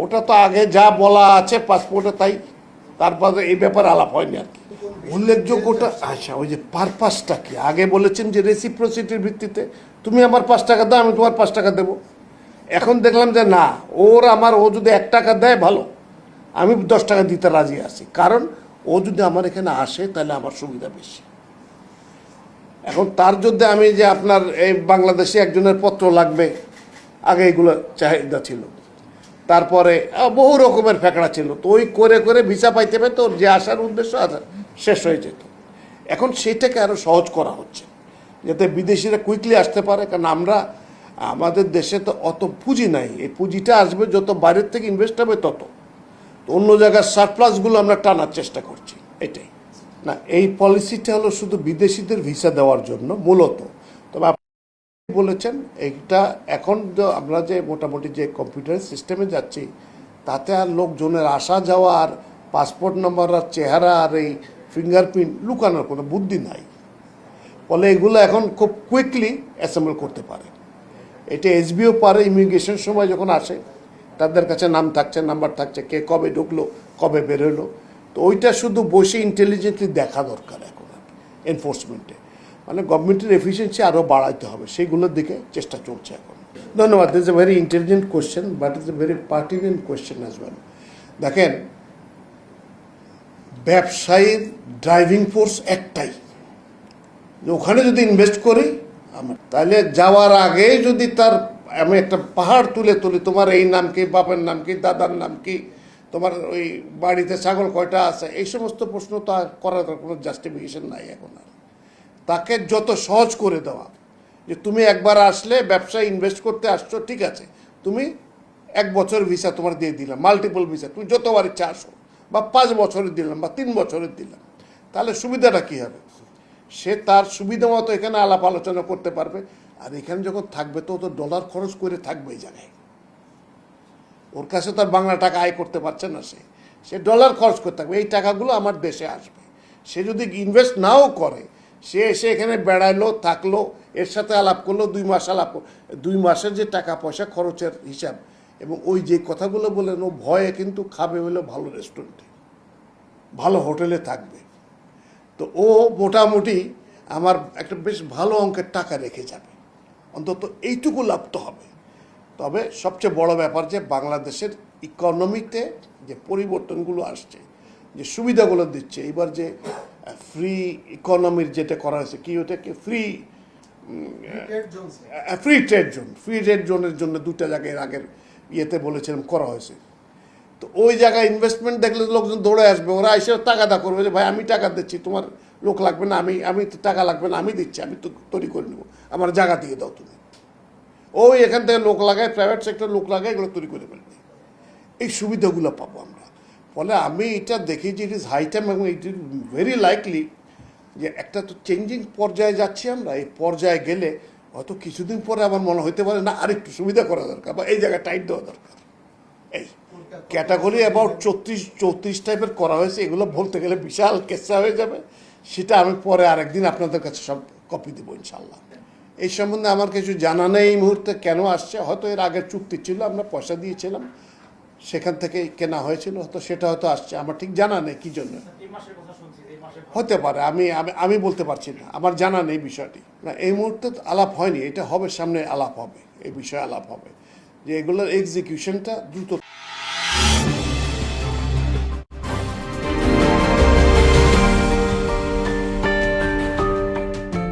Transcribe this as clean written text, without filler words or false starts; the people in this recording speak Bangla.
ওটা তো আগে যা বলা আছে পাসপোর্টে তাই, তারপরে এই ব্যাপারে আলাপ হয়নি আর কি। উল্লেখযোগ্যটা আচ্ছা, ওই যে পারপাসটা কি, আগে বলেছেন যে রেসিপ্রোসিটির ভিত্তিতে তুমি আমার 5 টাকা দাও, আমি তোমার 5 টাকা দেবো। এখন দেখলাম যে না, ও যদি 1 টাকা দেয় ভালো, আমি 10 টাকা দিতে রাজি আছি, কারণ ও যদি আমার এখানে আসে তাহলে আমার সুবিধা বেশি। এখন তার যদি আমি যে আপনার এই বাংলাদেশে একজনের পত্র লাগবে, আগে এগুলো চাহিদা ছিল, তারপরে বহু রকমের ফ্যাকড়া ছিল, তো ওই করে করে ভিসা পাইতে পাইতে ওর যে আসার উদ্দেশ্য শেষ হয়ে যেত। এখন সেটাকে আরও সহজ করা হচ্ছে যাতে বিদেশিরা কুইকলি আসতে পারে, কারণ আমাদের দেশে তো অত পুঁজি নাই, এই পুঁজিটা আসবে যত বাইরের থেকে ইনভেস্ট হবে তত। তো অন্য জায়গার সারপ্লাসগুলো আমরা টানার চেষ্টা করছি, এটাই না। এই পলিসিটা হলো শুধু বিদেশিদের ভিসা দেওয়ার জন্য মূলত। তবে বলেছেন এইটা এখন আমরা যে মোটামুটি যে কম্পিউটার সিস্টেমে যাচ্ছি, তাতে আর লোকজনের আসা যাওয়া আর পাসপোর্ট নম্বর আর চেহারা আর এই ফিঙ্গারপ্রিন্ট লুকানোর কোনো বুদ্ধি নাই, ফলে এগুলো এখন খুব কুইকলি অ্যাসেম্বল করতে পারে। এটা এসবিও পারে, ইমিগ্রেশন সময় যখন আসে তাদের কাছে নাম থাকছে, নাম্বার থাকছে, কে কবে ঢুকলো কবে বেরোলো, তো ওইটা শুধু বসে ইন্টেলিজেন্টলি দেখা দরকার এখন এনফোর্সমেন্টে। মানে গভর্নমেন্টের এফিসিয়েন্সি আরও বাড়াইতে হবে, সেইগুলোর দিকে চেষ্টা চলছে এখন। ধন্যবাদ। This a very intelligent question, but is a very pertinent question as well. দেখেন, ব্যবসায়ীর ড্রাইভিং ফোর্স একটাই, যে ওখানে যদি ইনভেস্ট করি তাহলে যাওয়ার আগে যদি আমি একটা পাহাড় তুলে তুলি, তোমার এই নাম কি, বাপের নাম কি, দাদার নাম কি, তোমার ওই বাড়িতে ছাগল কয়টা আছে, এই সমস্ত প্রশ্ন তো আর করার কোনো জাস্টিফিকেশন নাই এখন আর। তাকে যত সহজ করে দেওয়া, যে তুমি একবার আসলে ব্যবসায় ইনভেস্ট করতে আসছো, ঠিক আছে, তুমি 1 বছর ভিসা তোমার দিয়ে দিলাম, মাল্টিপল ভিসা, তুমি যতবার ইচ্ছা আসো, বা 5 বছরের দিলাম বা 3 বছরের দিলাম, তাহলে সুবিধাটা কী হবে? সে তার সুবিধা মতো এখানে আলাপ আলোচনা করতে পারবে। আর এখানে যখন থাকবে তো ডলার খরচ করে থাকবে এই জায়গায়, ওর কাছে তো আর বাংলা টাকা আয় করতে পারছে না, সে ডলার খরচ করতে থাকবে, এই টাকাগুলো আমার দেশে আসবে। সে যদি ইনভেস্ট নাও করে, সে এসে এখানে বেড়াইলো, থাকলো, এর সাথে আলাপ করলো, 2 মাস আলাপ, 2 মাসের যে টাকা পয়সা খরচের হিসাব, এবং ওই যে কথাগুলো বলেন, ও ভয়ে কিন্তু খাবে হলো ভালো রেস্টুরেন্টে, ভালো হোটেলে থাকবে, তো ও মোটামুটি আমার একটা বেশ ভালো অঙ্কের টাকা রেখে যাবে, অন্তত এইটুকু লাভ তো হবে। তবে সবচেয়ে বড় ব্যাপার যে বাংলাদেশের ইকোনমিতে যে পরিবর্তনগুলো আসছে, যে সুবিধাগুলো দিচ্ছে, এবার যে ফ্রি ইকোনমির যেটা করা হয়েছে, কি ওটাকে ফ্রি ট্রেড জোনের জন্য 2টা জায়গায় আগের ইয়েতে বলেছিলাম করা হয়েছে। তো ওই জায়গায় ইনভেস্টমেন্ট দেখলে লোকজন দৌড়ে আসবে, ওরা এসে টাকাটা করবে যে ভাই আমি টাকা দিচ্ছি, তোমার লোক লাগবে না, আমি টাকা লাগবে না, আমি দিচ্ছি, আমি তো তৈরি করে নেবো, আমার জায়গা দিয়ে দাও তুমি। ওই এখান থেকে লোক লাগায়, প্রাইভেট সেক্টর লোক লাগায়, এগুলো তৈরি করে ফেলবে, এই সুবিধাগুলো পাবো আমরা। ফলে আমি এটা দেখি যে ইট ইজ হাই টাইম, এবং ইট ইজ ভেরি লাইকলি যে একটা তো চেঞ্জিং পর্যায়ে যাচ্ছি আমরা। এই পর্যায়ে গেলে হয়তো কিছুদিন পরে আমার মনে হইতে পারে না আরেকটু সুবিধা করা দরকার, বা এই জায়গায় টাইট দেওয়া দরকার। এই ক্যাটাগরি অ্যাবাউট 34 টাইপের করা হয়েছে, এগুলো বলতে গেলে বিশাল কেসা হয়ে যাবে, সেটা আমি পরে আরেকদিন আপনাদের কাছে সব কপি দেবো ইনশাল্লাহ। এই সম্বন্ধে আমার কিছু জানা নেই এই মুহূর্তে, কেন আসছে, হয়তো এর আগের চুক্তি ছিল, আমরা পয়সা দিয়েছিলাম, সেখান থেকে কেনা হয়েছিল, হয়তো সেটা হয়তো আসছে, আমার ঠিক জানা নেই কী জন্য হতে পারে, আমি বলতে পারছি না, আমার জানা নেই বিষয়টি। না, এই মুহূর্তে আলাপ হয়নি, এটা হবে, সামনে আলাপ হবে, এই বিষয়ে আলাপ হবে, যে এগুলোর এক্সিকিউশনটা দ্রুত